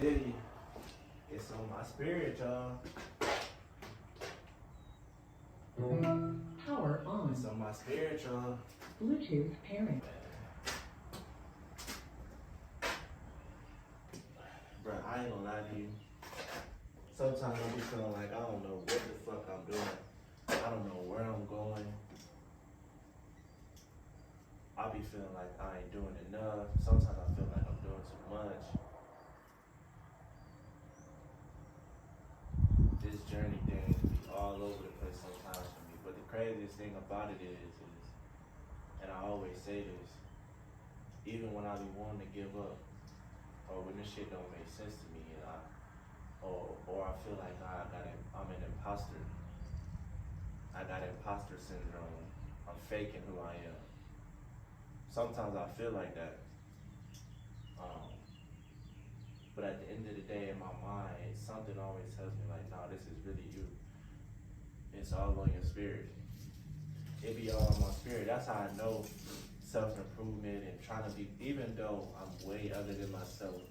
Diddy, it's on my spirit, y'all. Power on. It's on my spirit, y'all. Bluetooth pairing. Bruh, I ain't gonna lie to you. Sometimes I be feeling like I don't know what the fuck I'm doing. I don't know where I'm going. I be feeling like I ain't doing enough. Sometimes I feel like I'm doing too much. This journey thing be all over the place sometimes for me. But the craziest thing about it is, and I always say this, even when I be wanting to give up, or when this shit don't make sense to me, and or I feel like I'm an imposter. I got imposter syndrome. I'm faking who I am. Sometimes I feel like that. But at the end of the day, in my mind, something always tells me like, nah, this is really you. It's all on your spirit. It be all on my spirit. That's how I know self-improvement and trying to be, even though I'm way other than myself,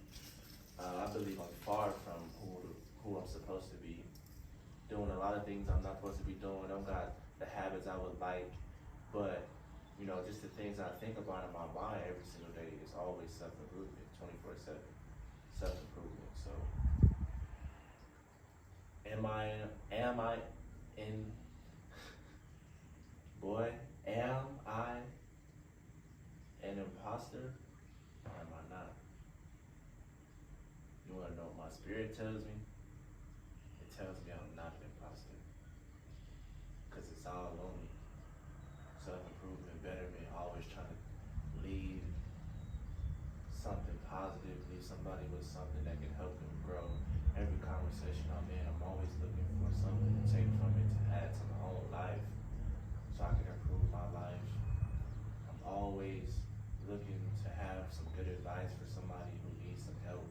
I believe I'm far from who I'm supposed to be. Doing a lot of things I'm not supposed to be doing. I don't got the habits I would like, but you know, just the things I think about in my mind every single day is always self-improvement, 24/7 self-improvement. So, am I in, boy, am I an imposter or am I not? You wanna know what my spirit tells me? It tells me I'm not an imposter. Cause it's all on me. Self-improvement, betterment, always trying to leave something positive, leave somebody with something that can help them grow. Every conversation I'm in, I'm always looking for something to take from it to add to my own life so I can improve my life. I'm always looking to have some good advice for somebody who needs some help,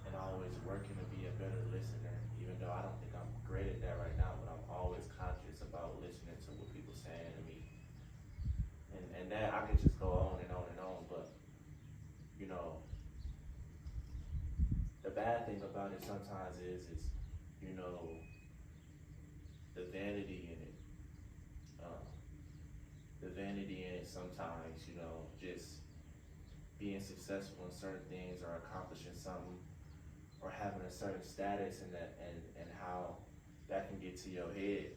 and always working to be a better listener, even though I don't think I'm great at that right now, but I'm always conscious about listening to what people saying to me. And that I could just go on and on and on, but you know, the bad thing about it sometimes is you know, the vanity in it. The vanity in it sometimes, you know, just being successful in certain things or accomplishing something or having a certain status and that and how that can get to your head.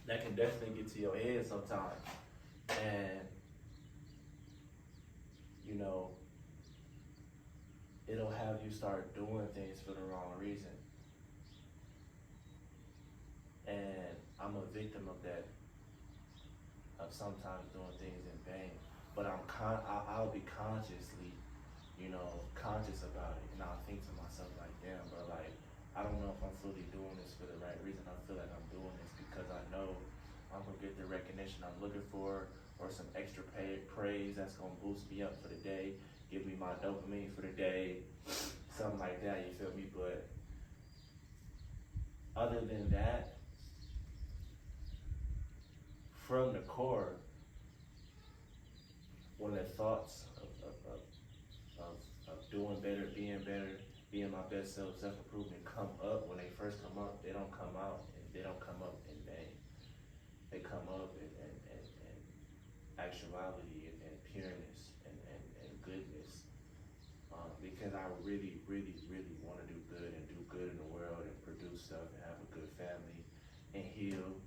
That can definitely get to your head sometimes. And you know, it'll have you start doing things for the wrong reason. And I'm a victim of that, of sometimes doing things in vain. But I'll be consciously, you know, conscious about it, and I'll think to myself like, damn, bro, like, I don't know if I'm fully doing this for the right reason. I feel like I'm doing this because I know I'm gonna get the recognition I'm looking for, or some extra praise that's gonna boost me up for the day, give me my dopamine for the day, something like that, you feel me? But other than that, from the core, when the thoughts of doing better, being my best self, self-improvement come up, when they first come up, they don't come out, and they don't come up in vain. They come up in actuality and pureness and goodness. Because I really, really, really want to do good and do good in the world and produce stuff and have a good family and heal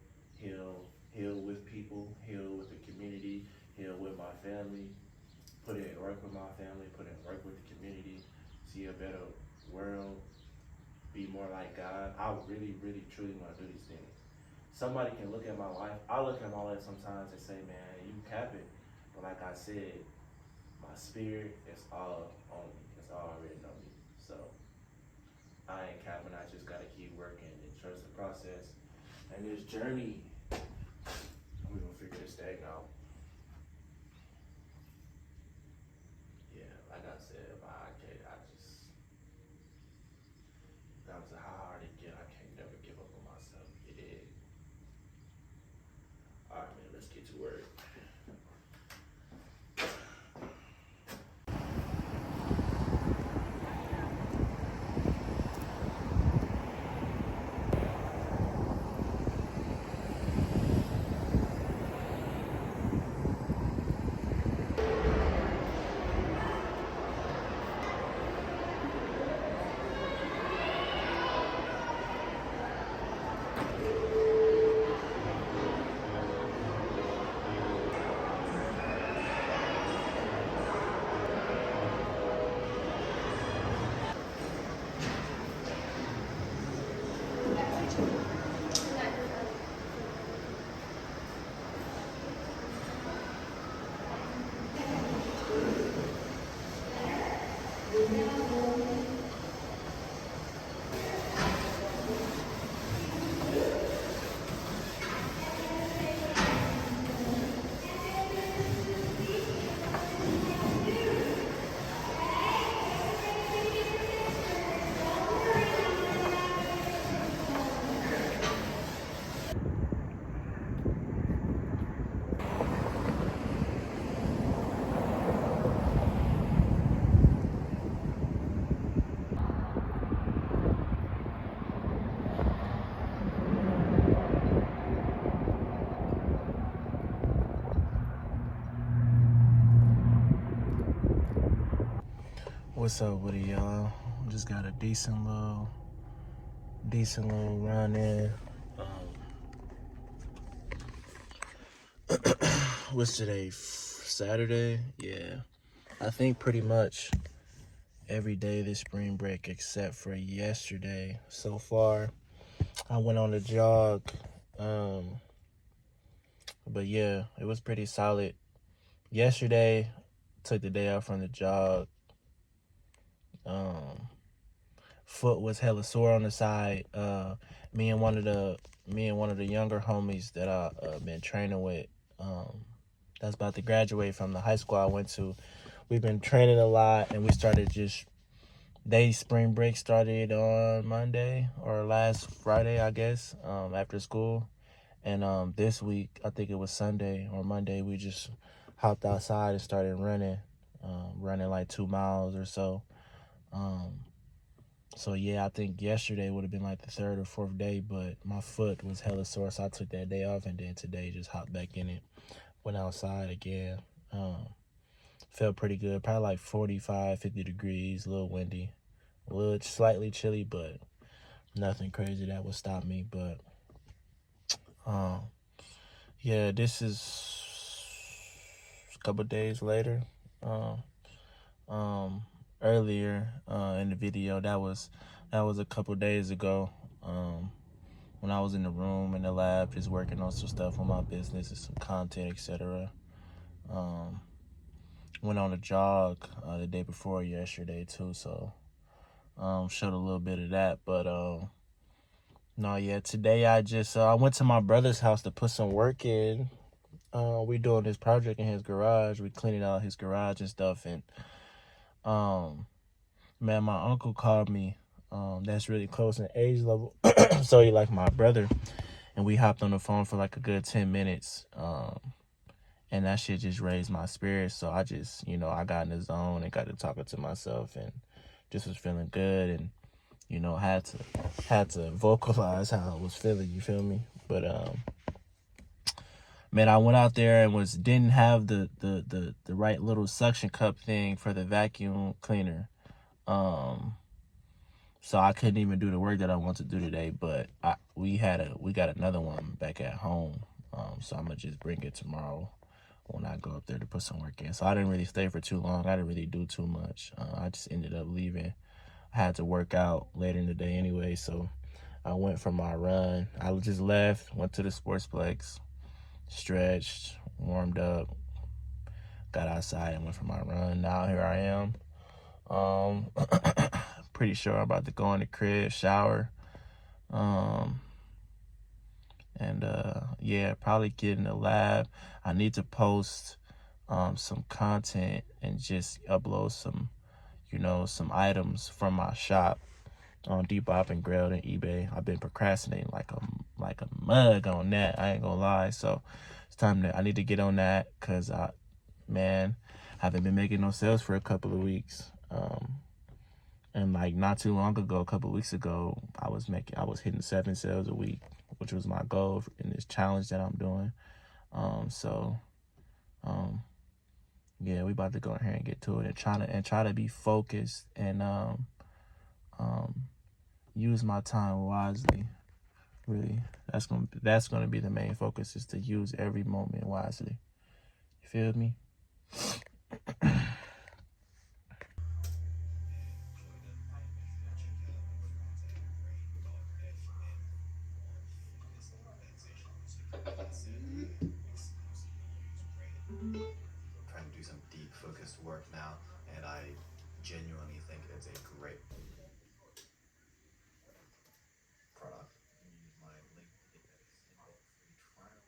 with people, heal with the community, heal with my family, put in work with my family, put in work with the community, see a better world, be more like God. I really, really, truly want to do these things. Somebody can look at my life. I look at my life sometimes and say, man, you capping. But like I said, my spirit is all on me. It's all written on me. So I ain't capping. I just gotta keep working and trust the process. And this journey, I'm mistake out. Yeah, like I said, but I just, regardless of how hard it get, I can't never give up on myself. You did. All right, man, let's get to work. What's up with it, y'all? Just got a decent little run in. What's today? Saturday? Yeah. I think pretty much every day this spring break except for yesterday so far. I went on a jog. But yeah, it was pretty solid. Yesterday, took the day off from the jog. Foot was hella sore on the side. Me and one of the younger homies that I been training with, that's about to graduate from the high school I went to. We've been training a lot, and we started spring break started on Monday or last Friday, I guess, after school. And this week, I think it was Sunday or Monday, we just hopped outside and started running like 2 miles or so. So yeah, I think yesterday would have been like the third or fourth day, but my foot was hella sore, so I took that day off, and then today just hopped back in it, went outside again. Felt pretty good, probably like 45, 50 degrees, a little windy, a little slightly chilly, but nothing crazy that would stop me. But yeah, this is a couple days later. Earlier in the video, that was a couple days ago, when I was in the room in the lab just working on some stuff on my business and some content, etc. Went on a jog the day before yesterday too, so showed a little bit of that. But no, yeah, today I went to my brother's house to put some work in. We doing this project in his garage. We cleaning out his garage and stuff, and man, my uncle called me. That's really close in age level, so he like my brother, and we hopped on the phone for like a good 10 minutes. And that shit just raised my spirits. So I just, I got in the zone and got to talking to myself, and just was feeling good, and had to vocalize how I was feeling. You feel me? But man, I went out there and didn't have the right little suction cup thing for the vacuum cleaner. So I couldn't even do the work that I want to do today. But we got another one back at home. So I'm gonna just bring it tomorrow when I go up there to put some work in. So I didn't really stay for too long. I didn't really do too much. I just ended up leaving. I had to work out later in the day anyway, so I went for my run. I just left, went to the Sportsplex, stretched, warmed up, got outside and went for my run. Now here I am. Pretty sure I'm about to go in the crib, shower, And yeah, probably get in the lab. I need to post some content and just upload some, some items from my shop on Depop and Grailed and eBay. I've been procrastinating like a mug on that. I ain't gonna lie. So it's time I need to get on that because man, I haven't been making no sales for a couple of weeks. And like not too long ago, a couple of weeks ago, I was hitting 7 sales a week, which was my goal in this challenge that I'm doing. So yeah, we about to go in here and get to it and try to be focused and use my time wisely. Really, that's gonna be the main focus, is to use every moment wisely. You feel me? Trying to do some deep focused work now, and I genuinely think it's a great product. You can use my link to get that single free trial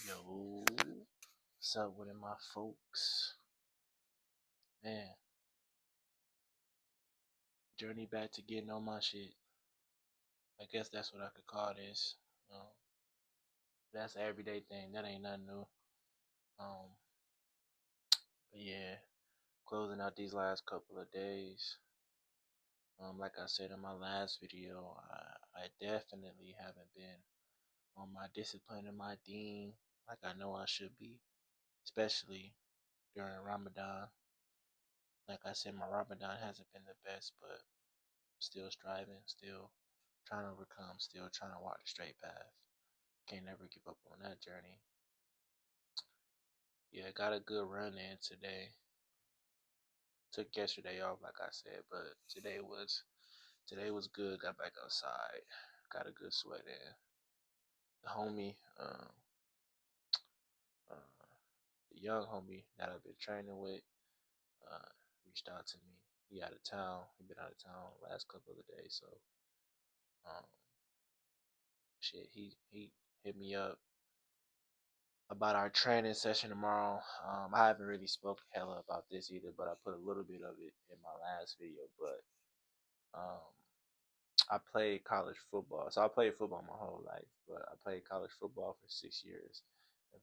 Yo, what's up with it, my folks? Man, journey back to getting on my shit. I guess that's what I could call this. Um, that's an everyday thing. That ain't nothing new. Um, but yeah, closing out these last couple of days. Like I said in my last video, I definitely haven't been on my discipline and my deen like I know I should be, especially during Ramadan. Like I said, my Ramadan hasn't been the best, but still striving, still trying to overcome, still trying to walk the straight path. Can't never give up on that journey. Yeah, got a good run in today. Took yesterday off, like I said, but today was good. Got back outside, got a good sweat in. The homie, uh, the young homie that I've been training with, uh, reached out to me. He out of town. He been out of town the last couple of days, so um, shit, he hit me up about our training session tomorrow. I haven't really spoken hella about this either, but I put a little bit of it in my last video. But um, I played college football, so I played football my whole life. But I played college football for 6 years.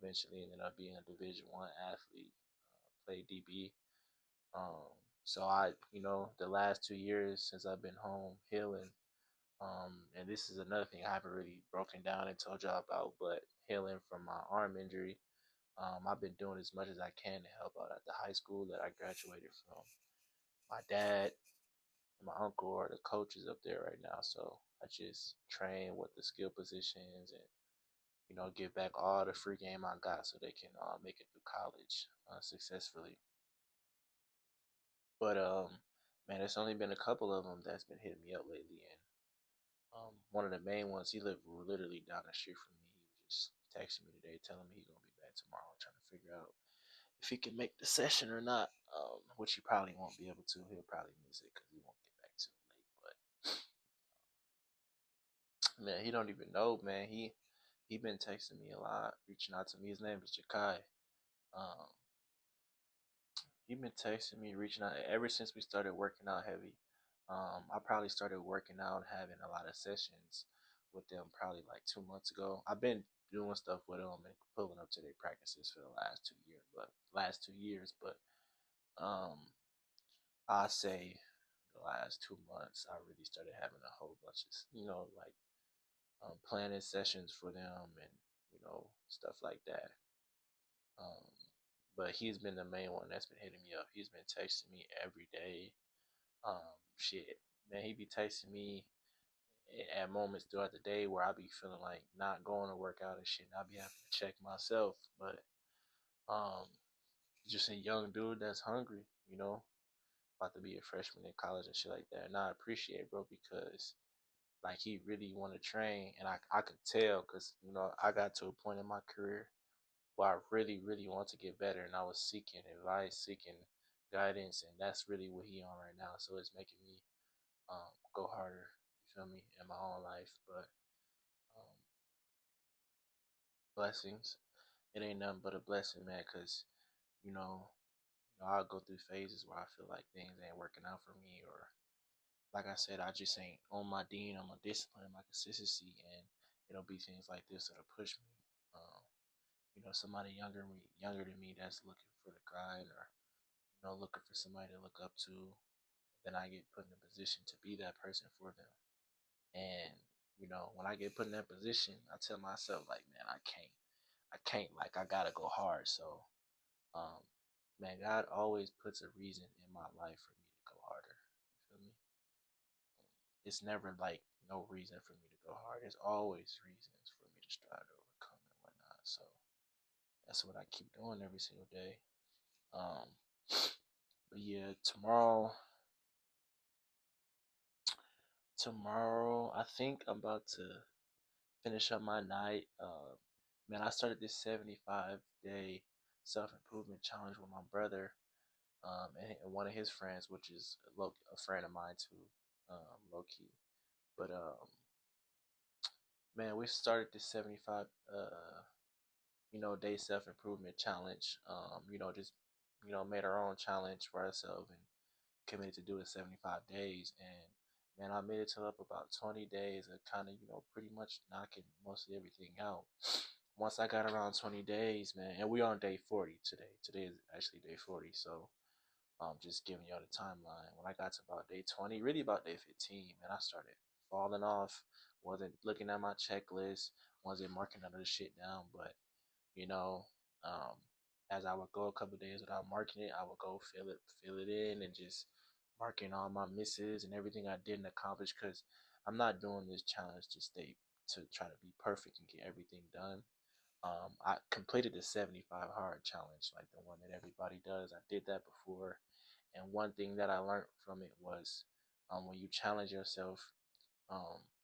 Eventually, ended up being a Division 1 athlete. Played DB. Um, so the last 2 years since I've been home healing, and this is another thing I haven't really broken down and told y'all about, but healing from my arm injury. I've been doing as much as I can to help out at the high school that I graduated from. My dad and my uncle are the coaches up there right now, so I just train with the skill positions and give back all the free game I got so they can make it through college successfully. But man, it's only been a couple of them that's been hitting me up lately, and one of the main ones, he lived literally down the street from me. He was just texting me today, telling me he's gonna be back tomorrow, trying to figure out if he can make the session or not. Which he probably won't be able to. He'll probably miss it because he won't get back too late. But man, he don't even know, man. He been texting me a lot, reaching out to me. His name is Jakai. Um, he been texting me, reaching out ever since we started working out heavy. I probably started working out, having a lot of sessions with them probably like 2 months ago. I've been doing stuff with them and pulling up to their practices for the last 2 years, but um, I say the last 2 months I really started having a whole bunch of like planning sessions for them and stuff like that. Um, but he's been the main one that's been hitting me up. He's been texting me every day. Shit, man, he be texting me at moments throughout the day where I be feeling like not going to work out and shit. And I be having to check myself, but um, just a young dude that's hungry, you know, about to be a freshman in college and shit like that. And I appreciate it, bro, because like he really want to train, and I could tell because you know I got to a point in my career where I really want to get better, and I was seeking advice, seeking guidance, and that's really what he on right now. So it's making me go harder. You feel me in my own life, but um, blessings. It ain't nothing but a blessing, man. Cause you know, I'll go through phases where I feel like things ain't working out for me, or like I said, I just ain't on my dean, on my discipline, my consistency, and it'll be things like this that'll push me. Um, somebody younger than me that's looking for the grind, or looking for somebody to look up to. Then I get put in a position to be that person for them. And when I get put in that position, I tell myself like, man, I can't, like, I gotta go hard. So, um, man, God always puts a reason in my life for me to go harder. You feel me? It's never like no reason for me to go hard. There's always reasons for me to strive to overcome and whatnot. So that's what I keep doing every single day. Um, but yeah, tomorrow I think I'm about to finish up my night. Man, I started this 75-day self improvement challenge with my brother, and one of his friends, which is a friend of mine too, low key. But man, we started this 75 day self improvement challenge. Just made our own challenge for ourselves and committed to do it 75 days. And man, I made it to up about 20 days of kind of pretty much knocking mostly everything out. Once I got around 20 days, man, and we're on day 40 today. Today is actually day 40, so just giving y'all the timeline. When I got to about day 20, really about day 15, man, I started falling off. Wasn't looking at my checklist, wasn't marking none of the shit down, but you know, um, as I would go a couple of days without marking it, I would go fill it in, and just marking all my misses and everything I didn't accomplish. Because I'm not doing this challenge to try to be perfect and get everything done. I completed the 75 hard challenge, like the one that everybody does. I did that before, and one thing that I learned from it was, when you challenge yourself,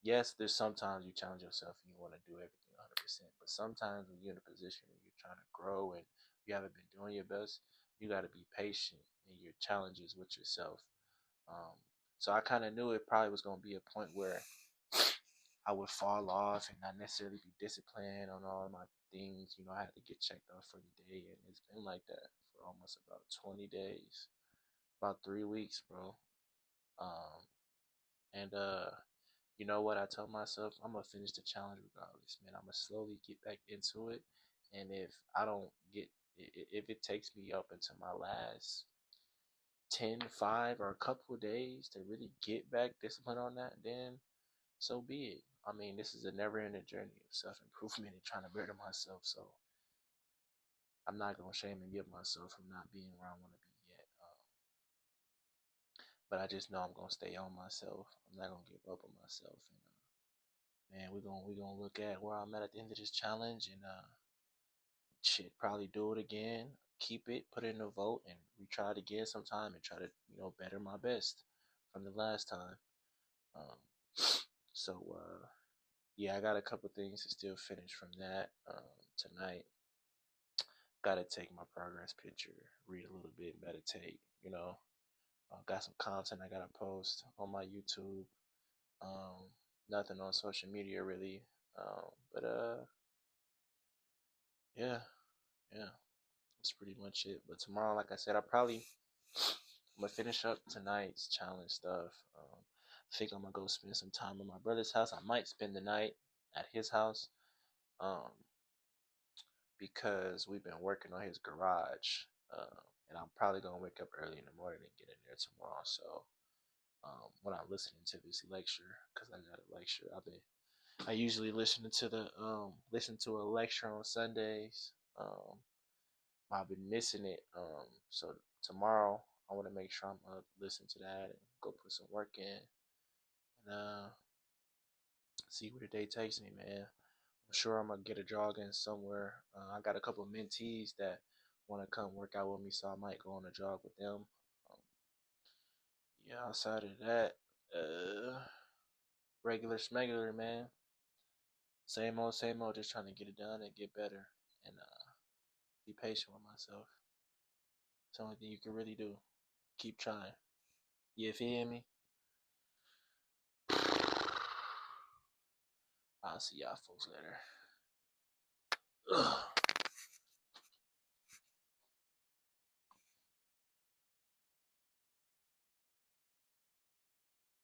yes, there's sometimes you challenge yourself and you want to do everything 100%, but sometimes when you're in a position and you're trying to grow and you haven't been doing your best, you got to be patient in your challenges with yourself. Um, so I kind of knew it probably was going to be a point where I would fall off and not necessarily be disciplined on all my things. I had to get checked off for the day, and it's been like that for almost about 20 days, about 3 weeks, bro. Um, and you know what? I told myself I'm gonna finish the challenge regardless, man. I'm gonna slowly get back into it, and if I don't get, if it takes me up until my last 10, 5, or a couple of days to really get back discipline on that, then so be it. I mean, this is a never-ending journey of self-improvement and trying to better myself. So I'm not gonna shame and give myself from not being where I want to be yet. But I just know I'm gonna stay on myself. I'm not gonna give up on myself, and man, we're gonna look at where I'm at the end of this challenge, and shit, probably do it again, keep it, put it in a vote, and retry it again sometime, and try to better my best from the last time. Um, so yeah, I got a couple things to still finish from that tonight. Got to take my progress picture, read a little bit, meditate. Got some content I gotta post on my YouTube. Um, Nothing on social media really. But yeah, yeah. That's pretty much it. But tomorrow, like I said, I'm gonna finish up tonight's challenge stuff. I think I'm gonna go spend some time at my brother's house. I might spend the night at his house, um, because we've been working on his garage, and I'm probably gonna wake up early in the morning and get in there tomorrow. So when I'm listening to this lecture, because I got a lecture, I usually listen to a lecture on Sundays. I've been missing it. So tomorrow I want to make sure I'm listen to that and go put some work in, and see where the day takes me, man. I'm sure I'm gonna get a jog in somewhere. I got a couple of mentees that want to come work out with me, so I might go on a jog with them. Um, yeah, outside of that, regular smegular, man. Same old, just trying to get it done and get better and be patient with myself. It's the only thing you can really do. Keep trying. You feel me? I'll see y'all folks later. Ugh.